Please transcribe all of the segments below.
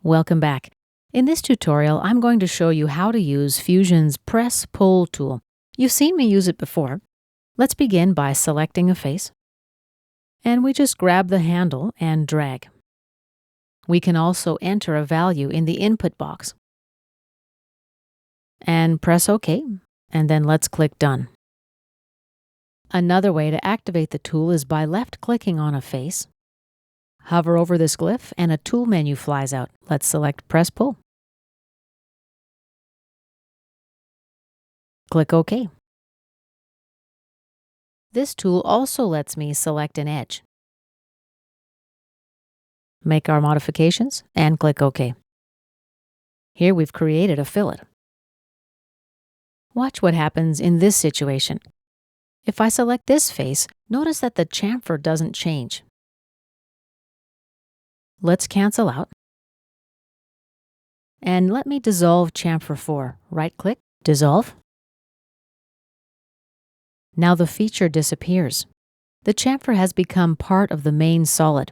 Welcome back. In this tutorial, I'm going to show you how to use Fusion's Press-Pull tool. You've seen me use it before. Let's begin by selecting a face. And we just grab the handle and drag. We can also enter a value in the input box. And press OK, and then let's click Done. Another way to activate the tool is by left-clicking on a face. Hover over this glyph and a tool menu flies out. Let's select Press Pull. Click OK. This tool also lets me select an edge. Make our modifications and click OK. Here we've created a fillet. Watch what happens in this situation. If I select this face, notice that the chamfer doesn't change. Let's cancel out. And let me dissolve chamfer 4. Right-click, dissolve. Now the feature disappears. The chamfer has become part of the main solid.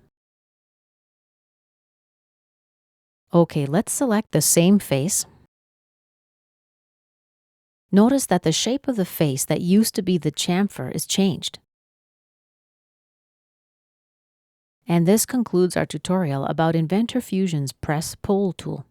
Okay, let's select the same face. Notice that the shape of the face that used to be the chamfer is changed. And this concludes our tutorial about Inventor Fusion's Press-Pull tool.